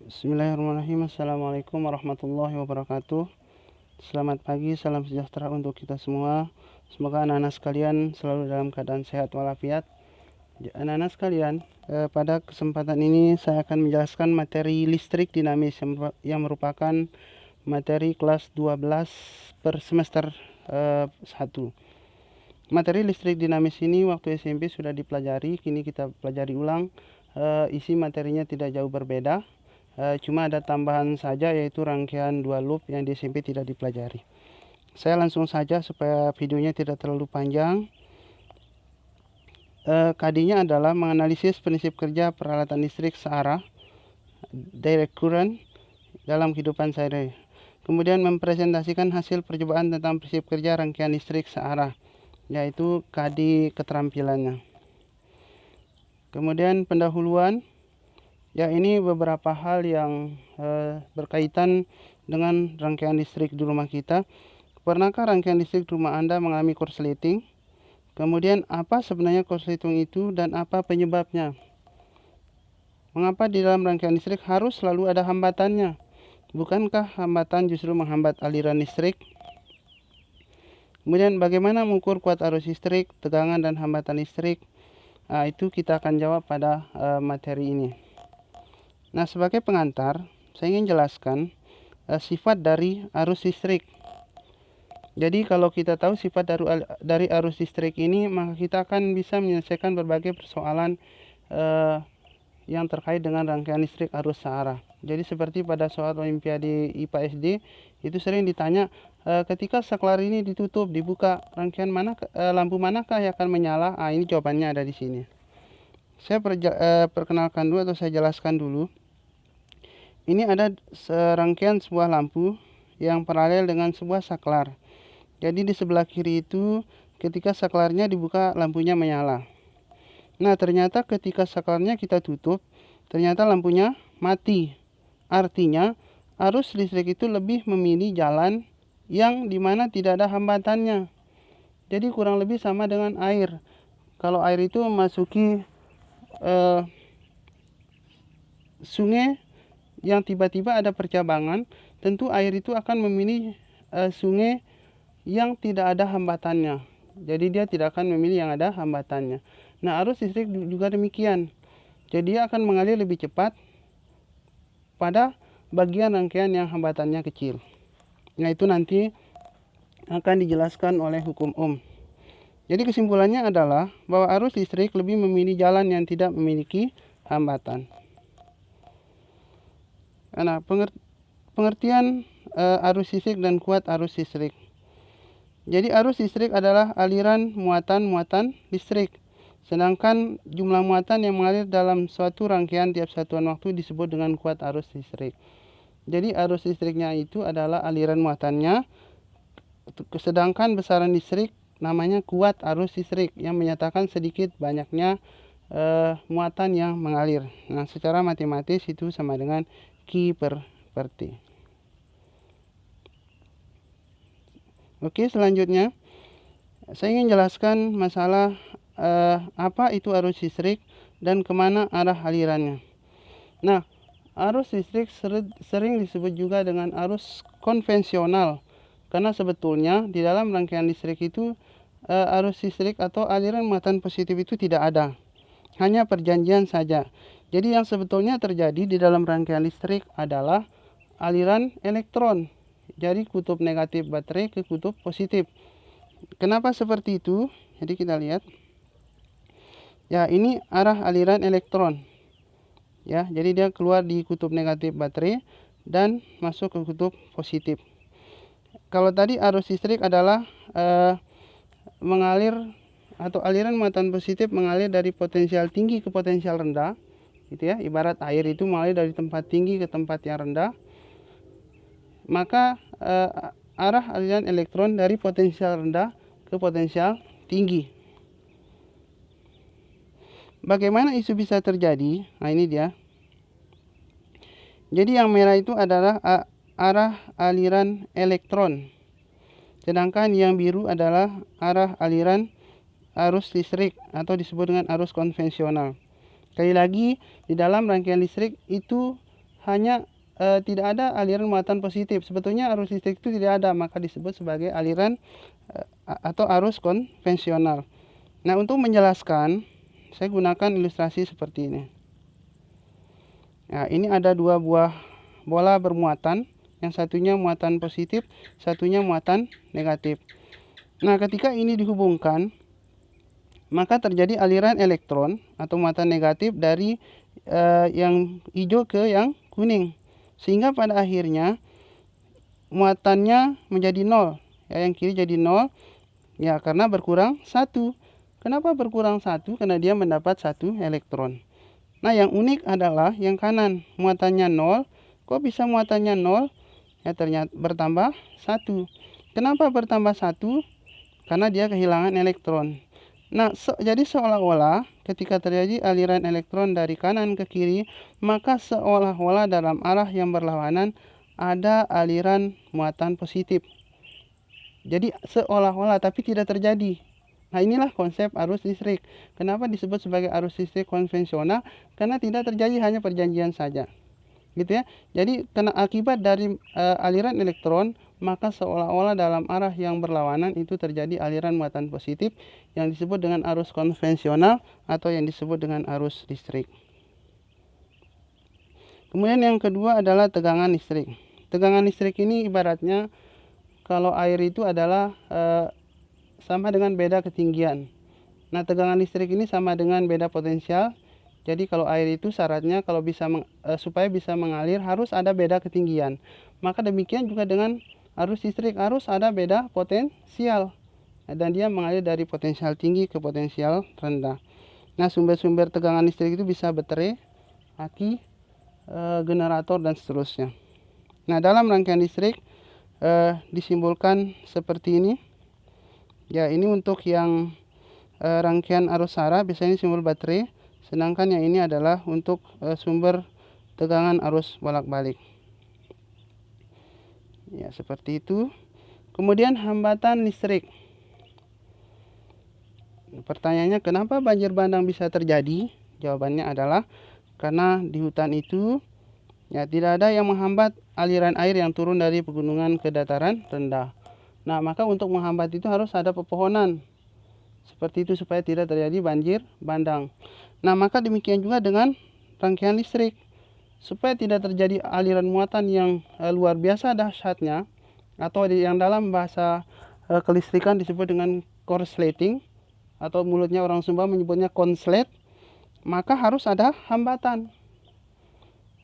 Bismillahirrahmanirrahim. Assalamualaikum warahmatullahi wabarakatuh. Selamat pagi, salam sejahtera untuk kita semua. Semoga anak-anak sekalian selalu dalam keadaan sehat walafiat. Anak-anak sekalian, pada kesempatan ini saya akan menjelaskan materi listrik dinamis yang merupakan materi kelas 12 per semester 1. Materi listrik dinamis ini waktu SMP sudah dipelajari, kini kita pelajari ulang. Isi materinya tidak jauh berbeda. Cuma ada tambahan saja, yaitu rangkaian dua loop yang di SMP tidak dipelajari. Saya langsung saja supaya videonya tidak terlalu panjang. KD-nya adalah menganalisis prinsip kerja peralatan listrik searah direct current dalam kehidupan sehari. Kemudian mempresentasikan hasil percobaan tentang prinsip kerja rangkaian listrik searah, yaitu KD keterampilannya. Kemudian pendahuluan. Ya, ini beberapa hal yang berkaitan dengan rangkaian listrik di rumah kita. Pernahkah rangkaian listrik di rumah Anda mengalami korsleting? Kemudian apa sebenarnya korsleting itu dan apa penyebabnya? Mengapa di dalam rangkaian listrik harus selalu ada hambatannya? Bukankah hambatan justru menghambat aliran listrik? Kemudian bagaimana mengukur kuat arus listrik, tegangan dan hambatan listrik? Itu kita akan jawab pada materi ini. Nah, sebagai pengantar, saya ingin jelaskan sifat dari arus listrik. Jadi, kalau kita tahu sifat dari arus listrik ini, maka kita akan bisa menyelesaikan berbagai persoalan yang terkait dengan rangkaian listrik arus searah. Jadi, seperti pada soal Olimpiade IPA SD, itu sering ditanya, ketika saklar ini ditutup, dibuka, rangkaian lampu manakah yang akan menyala? Ini jawabannya ada di sini. Saya perkenalkan dulu atau saya jelaskan dulu. Ini ada serangkaian sebuah lampu yang paralel dengan sebuah saklar. Jadi di sebelah kiri itu ketika saklarnya dibuka, lampunya menyala. Nah, ternyata ketika saklarnya kita tutup, ternyata lampunya mati. Artinya arus listrik itu lebih memilih jalan yang dimana tidak ada hambatannya. Jadi kurang lebih sama dengan air. Kalau air itu memasuki sungai yang tiba-tiba ada percabangan, tentu air itu akan memilih sungai yang tidak ada hambatannya. Jadi dia tidak akan memilih yang ada hambatannya. Nah, arus listrik juga demikian. Jadi dia akan mengalir lebih cepat pada bagian rangkaian yang hambatannya kecil. Nah, itu nanti akan dijelaskan oleh hukum Ohm. Jadi kesimpulannya adalah bahwa arus listrik lebih memilih jalan yang tidak memiliki hambatan. Nah, pengertian arus listrik dan kuat arus listrik. Jadi arus listrik adalah aliran muatan listrik. Sedangkan jumlah muatan yang mengalir dalam suatu rangkaian tiap satuan waktu disebut dengan kuat arus listrik. Jadi arus listriknya itu adalah aliran muatannya, sedangkan besaran listrik namanya kuat arus listrik yang menyatakan sedikit banyaknya muatan yang mengalir. Nah, secara matematis itu sama dengan Q per T. Oke, selanjutnya saya ingin jelaskan masalah apa itu arus listrik dan kemana arah alirannya. Nah, arus listrik sering disebut juga dengan arus konvensional, karena sebetulnya di dalam rangkaian listrik itu arus listrik atau aliran muatan positif itu tidak ada, hanya perjanjian saja. Jadi yang sebetulnya terjadi di dalam rangkaian listrik adalah aliran elektron dari kutub negatif baterai ke kutub positif. Kenapa seperti itu? Jadi kita lihat. Ya, ini arah aliran elektron. Ya, jadi dia keluar di kutub negatif baterai dan masuk ke kutub positif. Kalau tadi arus listrik adalah mengalir atau aliran muatan positif mengalir dari potensial tinggi ke potensial rendah, gitu ya. Ibarat air itu mengalir dari tempat tinggi ke tempat yang rendah. Maka arah aliran elektron dari potensial rendah ke potensial tinggi. Bagaimana itu bisa terjadi? Nah, ini dia. Jadi yang merah itu adalah arah aliran elektron. Sedangkan yang biru adalah arah aliran arus listrik atau disebut dengan arus konvensional. Sekali lagi, di dalam rangkaian listrik itu hanya tidak ada aliran muatan positif. Sebetulnya arus listrik itu tidak ada, maka disebut sebagai aliran atau arus konvensional. Nah, untuk menjelaskan, saya gunakan ilustrasi seperti ini. Nah, ini ada dua buah bola bermuatan, yang satunya muatan positif, satunya muatan negatif. Nah, ketika ini dihubungkan, maka terjadi aliran elektron atau muatan negatif dari yang hijau ke yang kuning. Sehingga pada akhirnya muatannya menjadi 0. Ya, yang kiri jadi 0. Ya, karena berkurang 1. Kenapa berkurang 1? Karena dia mendapat 1 elektron. Nah, yang unik adalah yang kanan muatannya 0. Kok bisa muatannya 0? Ya, ternyata bertambah 1. Kenapa bertambah 1? Karena dia kehilangan elektron. Nah, jadi seolah-olah ketika terjadi aliran elektron dari kanan ke kiri, maka seolah-olah dalam arah yang berlawanan ada aliran muatan positif. Jadi seolah-olah, tapi tidak terjadi. Nah, inilah konsep arus listrik. Kenapa disebut sebagai arus listrik konvensional? Karena tidak terjadi, hanya perjanjian saja. Gitu ya. Jadi karena akibat dari aliran elektron, maka seolah-olah dalam arah yang berlawanan itu terjadi aliran muatan positif yang disebut dengan arus konvensional atau yang disebut dengan arus listrik. Kemudian yang kedua adalah tegangan listrik. Tegangan listrik ini ibaratnya kalau air itu adalah sama dengan beda ketinggian. Nah, tegangan listrik ini sama dengan beda potensial. Jadi kalau air itu syaratnya kalau bisa supaya bisa mengalir harus ada beda ketinggian. Maka demikian juga dengan arus listrik, harus ada beda potensial. Dan dia mengalir dari potensial tinggi ke potensial rendah. Nah, sumber-sumber tegangan listrik itu bisa baterai, aki, generator, dan seterusnya. Nah, dalam rangkaian listrik disimbolkan seperti ini. Ya, ini untuk yang rangkaian arus sara biasanya simbol baterai. Sedangkan yang ini adalah untuk sumber tegangan arus bolak-balik. Ya, seperti itu. Kemudian hambatan listrik. Pertanyaannya, kenapa banjir bandang bisa terjadi? Jawabannya adalah karena di hutan itu ya tidak ada yang menghambat aliran air yang turun dari pegunungan ke dataran rendah. Nah, maka untuk menghambat itu harus ada pepohonan. Seperti itu supaya tidak terjadi banjir bandang. Nah, maka demikian juga dengan rangkaian listrik. Supaya tidak terjadi aliran muatan yang luar biasa dahsyatnya, atau yang dalam bahasa kelistrikan disebut dengan korsleting, atau mulutnya orang Sumba menyebutnya konslet, maka harus ada hambatan.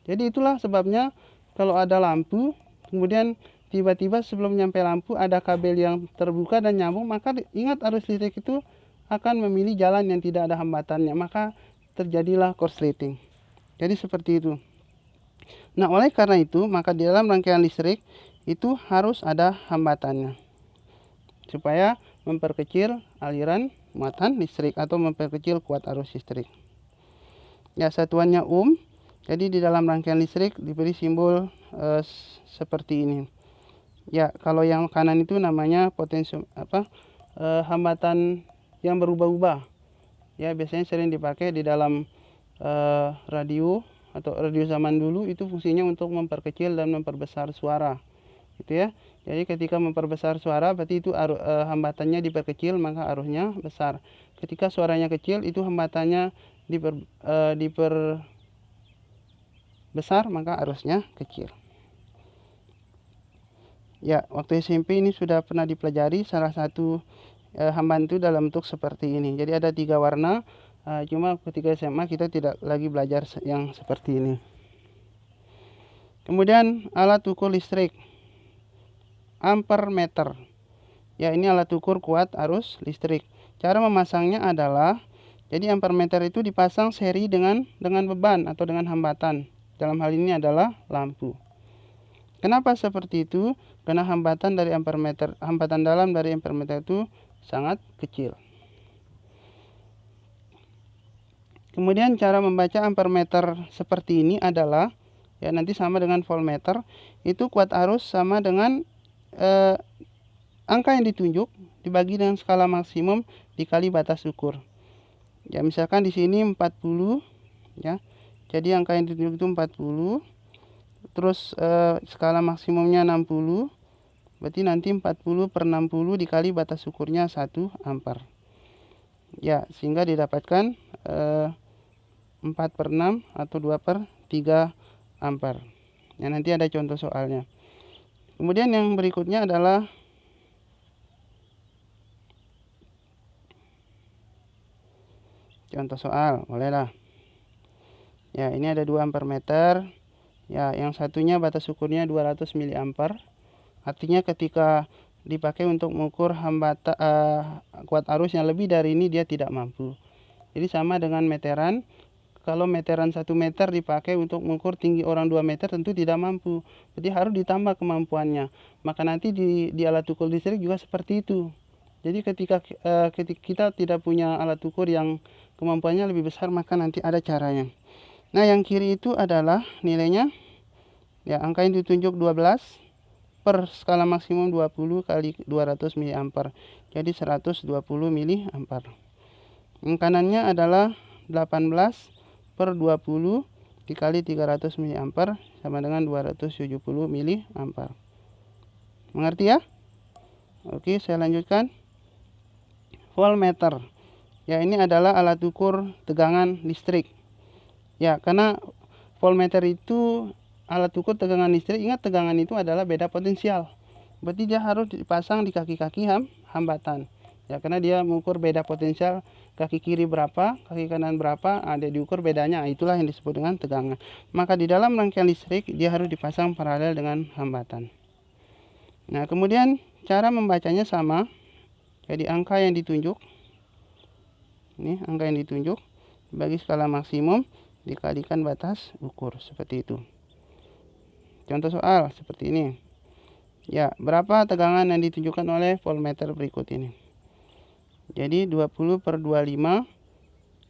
Jadi itulah sebabnya kalau ada lampu, kemudian tiba-tiba sebelum nyampe lampu ada kabel yang terbuka dan nyambung, maka ingat arus listrik itu akan memilih jalan yang tidak ada hambatannya, maka terjadilah korsleting. Jadi seperti itu. Nah, oleh karena itu, maka di dalam rangkaian listrik itu harus ada hambatannya. Supaya memperkecil aliran muatan listrik atau memperkecil kuat arus listrik. Ya, satuannya ohm. Jadi di dalam rangkaian listrik diberi simbol seperti ini. Ya, kalau yang kanan itu namanya hambatan yang berubah-ubah. Ya, biasanya sering dipakai di dalam radio atau radio zaman dulu, itu fungsinya untuk memperkecil dan memperbesar suara. Gitu ya. Jadi ketika memperbesar suara berarti itu hambatannya diperkecil, maka arusnya besar. Ketika suaranya kecil itu hambatannya diperbesar, maka arusnya kecil. Ya, waktu SMP ini sudah pernah dipelajari salah satu hambatan itu dalam bentuk seperti ini. Jadi ada 3 warna, cuma ketika SMA kita tidak lagi belajar yang seperti ini. Kemudian alat ukur listrik, ampermeter. Ya, ini alat ukur kuat arus listrik. Cara memasangnya adalah, jadi ampermeter itu dipasang seri dengan beban atau dengan hambatan. Dalam hal ini adalah lampu. Kenapa seperti itu? Karena hambatan dalam dari ampermeter itu sangat kecil. Kemudian cara membaca ampermeter seperti ini adalah, ya nanti sama dengan voltmeter, itu kuat arus sama dengan angka yang ditunjuk dibagi dengan skala maksimum dikali batas ukur. Ya, misalkan di sini 40, ya. Jadi angka yang ditunjuk itu 40. terus skala maksimumnya 60, berarti nanti 40 per 60 dikali batas ukurnya 1 ampere. Ya, sehingga didapatkan 4 per 6 atau 2 per 3 ampere. Ya, nanti ada contoh soalnya. Kemudian yang berikutnya adalah contoh soal, bolehlah. Ya, ini ada 2 ampere meter. Ya, yang satunya batas ukurnya 200 miliampere. Artinya ketika dipakai untuk mengukur kuat arus yang lebih dari ini dia tidak mampu. Jadi sama dengan meteran. Kalau meteran 1 meter dipakai untuk mengukur tinggi orang 2 meter tentu tidak mampu. Jadi harus ditambah kemampuannya. Maka nanti di alat ukur listrik juga seperti itu. Jadi ketika kita tidak punya alat ukur yang kemampuannya lebih besar, maka nanti ada caranya. Nah, yang kiri itu adalah nilainya. Ya, angka yang ditunjuk 12 per skala maksimum 20 kali 200 miliampere. Jadi 120 miliampere. Yang kanannya adalah 18 per 20 dikali 300 miliampere sama dengan 270 miliampere. Mengerti ya? Oke, saya lanjutkan. Voltmeter. Ya, ini adalah alat ukur tegangan listrik. Ya, karena voltmeter itu alat ukur tegangan listrik. Ingat, tegangan itu adalah beda potensial. Berarti dia harus dipasang di kaki-kaki hambatan. Ya, karena dia mengukur beda potensial, kaki kiri berapa, kaki kanan berapa, ada diukur bedanya. Itulah yang disebut dengan tegangan. Maka di dalam rangkaian listrik dia harus dipasang paralel dengan hambatan. Nah, kemudian cara membacanya sama. Jadi angka yang ditunjuk, ini angka yang ditunjuk bagi skala maksimum dikalikan batas ukur, seperti itu. Contoh soal seperti ini. Ya, berapa tegangan yang ditunjukkan oleh voltmeter berikut ini? Jadi 20 per 25.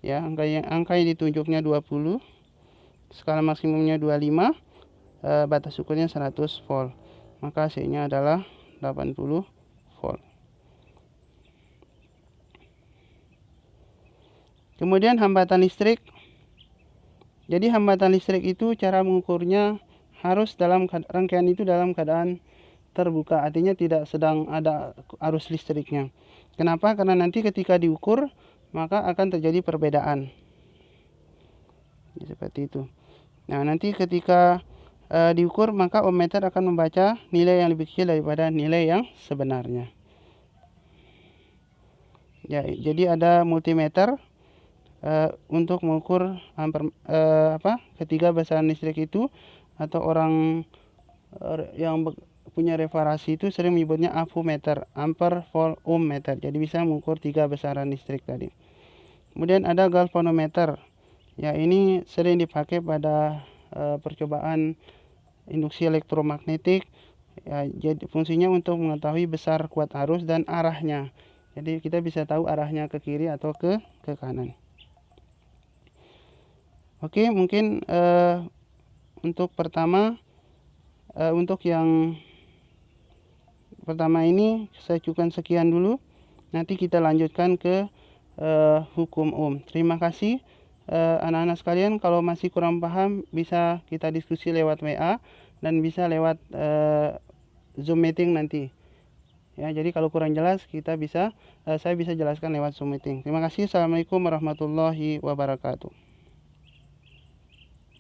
Ya, angka yang ditunjuknya 20. Skala maksimumnya 25. Batas ukurnya 100 volt. Maka hasilnya adalah 80 volt. Kemudian hambatan listrik. Jadi hambatan listrik itu cara mengukurnya harus dalam rangkaian itu dalam keadaan terbuka, artinya tidak sedang ada arus listriknya. Kenapa? Karena nanti ketika diukur maka akan terjadi perbedaan. Seperti itu. Nah, nanti ketika diukur maka ohmmeter akan membaca nilai yang lebih kecil daripada nilai yang sebenarnya. Ya, jadi ada multimeter untuk mengukur ketiga besaran listrik itu, atau orang yang punya referensi itu sering menyebutnya ampumeter, ampere, volt, ohm meter. Jadi bisa mengukur tiga besaran listrik tadi. Kemudian ada galvanometer. Ya, ini sering dipakai pada percobaan induksi elektromagnetik. Ya, jadi fungsinya untuk mengetahui besar kuat arus dan arahnya. Jadi kita bisa tahu arahnya ke kiri atau ke kanan. Oke, mungkin untuk untuk yang pertama ini saya cukupkan sekian dulu. Nanti kita lanjutkan ke hukum ohm. Terima kasih anak-anak sekalian. Kalau masih kurang paham bisa kita diskusi lewat WA dan bisa lewat Zoom meeting nanti. Ya, jadi kalau kurang jelas saya bisa jelaskan lewat Zoom meeting. Terima kasih. Assalamualaikum warahmatullahi wabarakatuh.